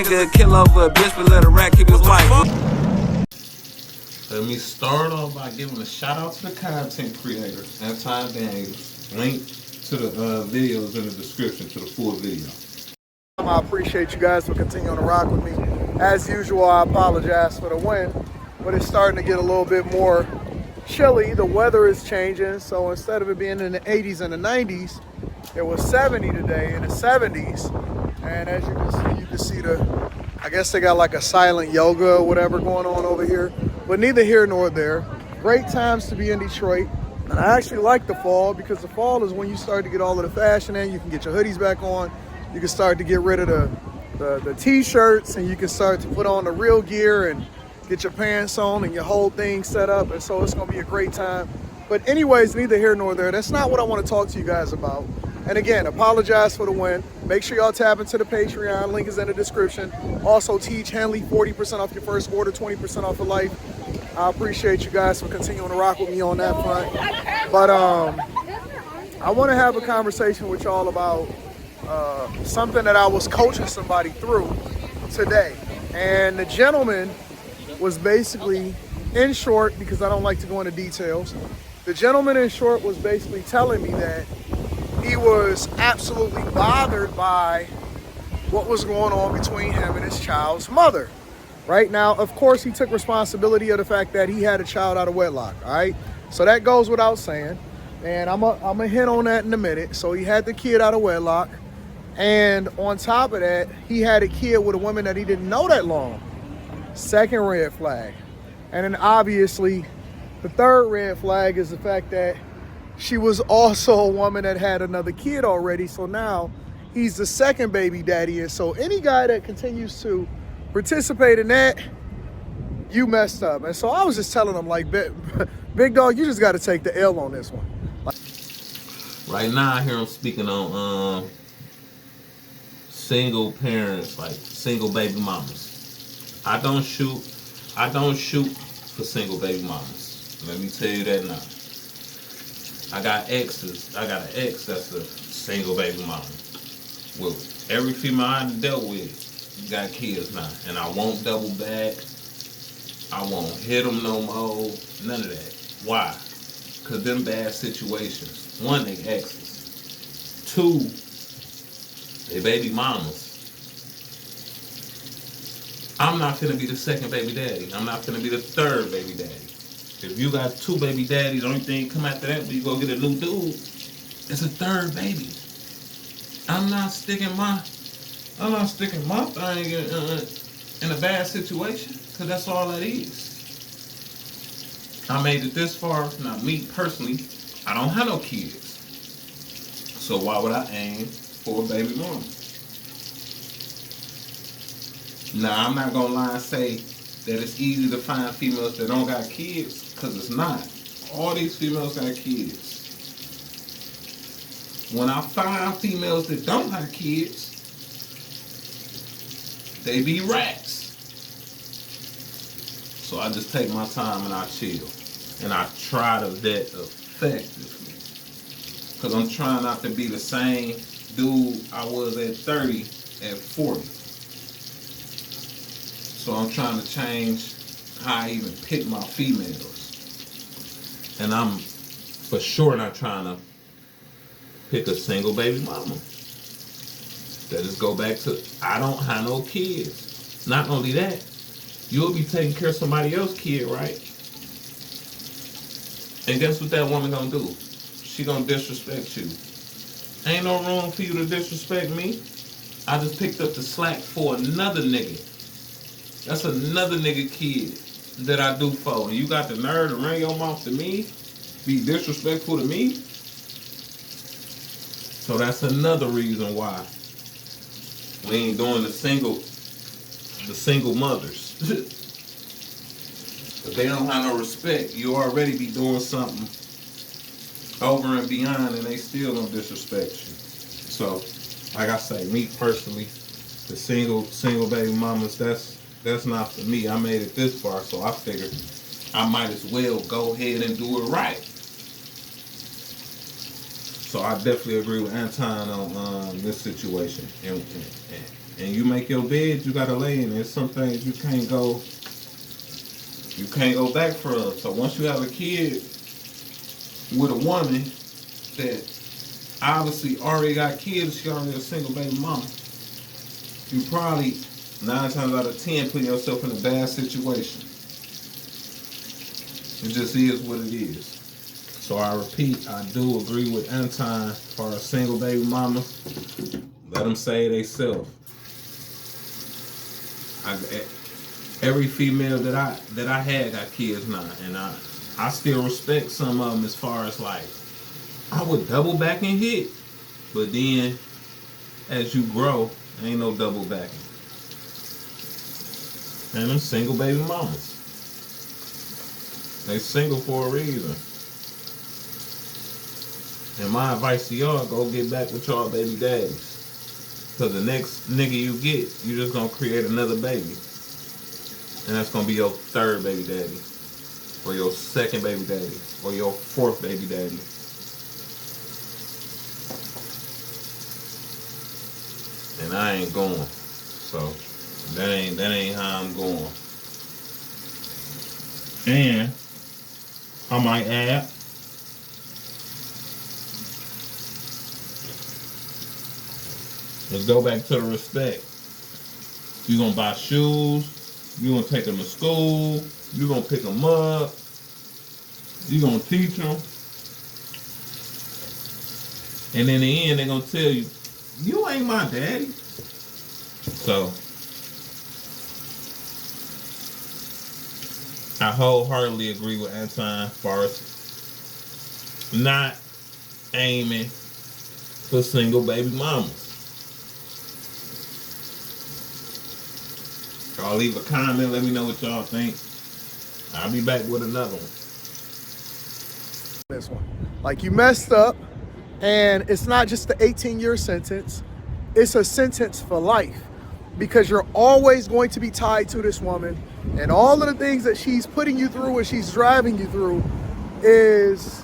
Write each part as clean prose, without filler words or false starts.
nigga kill over a bitch, but let a rat keep his wife. Let me start off by giving a shout out to the content creator, Anton. Link to the videos in the description to the full video. I appreciate you guys for continuing to rock with me. As usual, I apologize for the wind, but it's starting to get a little bit more chilly. The weather is changing, so instead of it being in the 80s and the 90s, it was 70 today in the 70s. And as you can see I guess they got like a silent yoga or whatever going on over here, but neither here nor there. Great times to be in Detroit. And I actually like the fall because the fall is when you start to get all of the fashion in. You can get your hoodies back on. You can start to get rid of the t-shirts, and you can start to put on the real gear and get your pants on and your whole thing set up. And so it's gonna be a great time. But anyways, neither here nor there. That's not what I want to talk to you guys about. And again, apologize for the win. Make sure y'all tap into the Patreon. Link is in the description. Also, Teach Henley, 40% off your first order, 20% off for life. I appreciate you guys for continuing to rock with me on that front. But I want to have a conversation with y'all about something that I was coaching somebody through today. And the gentleman was basically, in short, because I don't like to go into details, the gentleman in short was basically telling me that he was absolutely bothered by what was going on between him and his child's mother. Right now, of course, he took responsibility of the fact that he had a child out of wedlock, all right? So that goes without saying, and I'm a hint on that in a minute. So he had the kid out of wedlock, and on top of that, he had a kid with a woman that he didn't know that long. Second red flag. And then obviously, the third red flag is the fact that she was also a woman that had another kid already. So now he's the second baby daddy. And so any guy that continues to participate in that, you messed up. And so I was just telling him, like, big dog, you just got to take the L on this one. Right now, I hear him speaking on single parents, like single baby mamas. I don't shoot for single baby mamas. Let me tell you that now. I got exes. I got an ex that's a single baby mama. Well, every female I dealt with got kids now, and I won't double back. I won't hit them no more. None of that. Why? Because them bad situations. One, they exes. Two, they baby mamas. I'm not finna be the second baby daddy. I'm not finna be the third baby daddy. If you got two baby daddies, the only thing come after that when you go get a new dude, it's a third baby. I'm not sticking my thing in a bad situation, because that's all that is. I made it this far. Now, me personally, I don't have no kids. So why would I aim for a baby mama? Now, I'm not gonna lie and say that it's easy to find females that don't got kids, because it's not. All these females got kids. When I find females that don't have kids, they be rats. So I just take my time and I chill. And I try to vet effectively. Because I'm trying not to be the same dude I was at 30 at 40. So I'm trying to change how I even pick my females. And I'm for sure not trying to pick a single baby mama. That just go back to, I don't have no kids. Not only that, you'll be taking care of somebody else's kid, right? And guess what that woman gonna do? She gonna disrespect you. Ain't no room for you to disrespect me. I just picked up the slack for another nigga. That's another nigga kid that I do for. And you got the nerve to run your mouth to me? Be disrespectful to me? So that's another reason why we ain't doing the single mothers. If they don't have no respect, you already be doing something over and beyond, and they still gonna disrespect you. So, like I say, me personally, the single baby mamas, that's not for me. I made it this far, so I figured I might as well go ahead and do it right. So I definitely agree with Anton on this situation. and you make your bed, you gotta lay in it. There's some things you can't go back from. So once you have a kid with a woman that obviously already got kids, she already a single baby mama, you probably 9 times out of 10 putting yourself in a bad situation. It just is what it is. So I repeat, I do agree with Anton for a single baby mama. Let them say they self. Every female that I had got kids now, and I still respect some of them as far as like I would double back and hit, but then as you grow, ain't no double backing. And them single baby mamas, they single for a reason. And my advice to y'all, go get back with y'all baby daddies. Cause the next nigga you get, you just gonna create another baby. And that's gonna be your 3rd baby daddy. Or your 2nd baby daddy. Or your 4th baby daddy. And I ain't going. So that ain't how I'm going. And I might add, let's go back to the respect. You're gonna buy shoes, you're gonna take them to school, you're gonna pick them up, you're gonna teach them. And in the end, they're gonna tell you, you ain't my daddy. So I wholeheartedly agree with Anton as far as not aiming for single baby mamas. Y'all leave a comment, let me know what y'all think. I'll be back with another one. This one. Like, you messed up, and it's not just the 18-year sentence, it's a sentence for life. Because you're always going to be tied to this woman, and all of the things that she's putting you through and she's driving you through is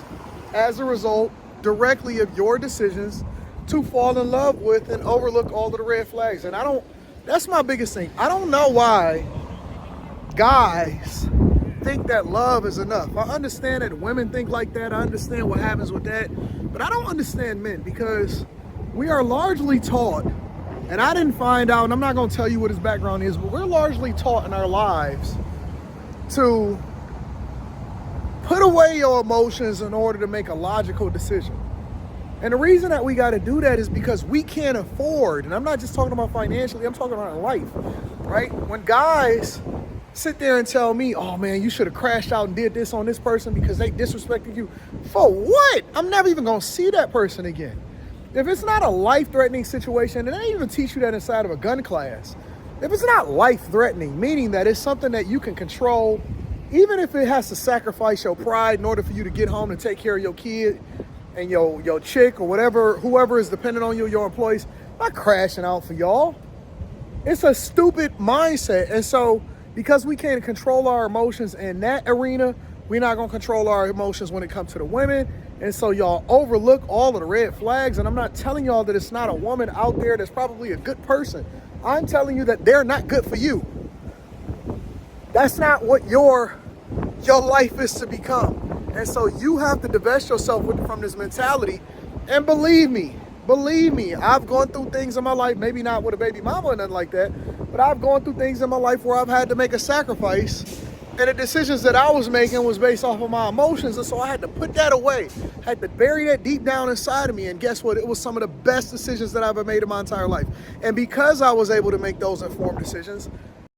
as a result directly of your decisions to fall in love with and overlook all of the red flags. And that's my biggest thing. I don't know why guys think that love is enough. I understand that women think like that. I understand what happens with that. But I don't understand men, because we are largely taught, and I didn't find out, and I'm not going to tell you what his background is, but we're largely taught in our lives to put away your emotions in order to make a logical decision. And the reason that we got to do that is because we can't afford, and I'm not just talking about financially, I'm talking about in life, right? When guys sit there and tell me, oh man, you should have crashed out and did this on this person because they disrespected you. For what? I'm never even going to see that person again. If it's not a life-threatening situation, and they even teach you that inside of a gun class, if it's not life-threatening, meaning that it's something that you can control, even if it has to sacrifice your pride in order for you to get home and take care of your kid and your chick or whatever, whoever is dependent on you, your employees, I'm not crashing out for y'all. It's a stupid mindset. And so because we can't control our emotions in that arena, we're not going to control our emotions when it comes to the women. And so y'all overlook all of the red flags. And I'm not telling y'all that it's not a woman out there that's probably a good person. I'm telling you that they're not good for you. That's not what your life is to become. And so you have to divest yourself from this mentality. And believe me, I've gone through things in my life, maybe not with a baby mama or nothing like that, but I've gone through things in my life where I've had to make a sacrifice. And the decisions that I was making was based off of my emotions. And so I had to put that away. I had to bury that deep down inside of me. And guess what? It was some of the best decisions that I've ever made in my entire life. And because I was able to make those informed decisions,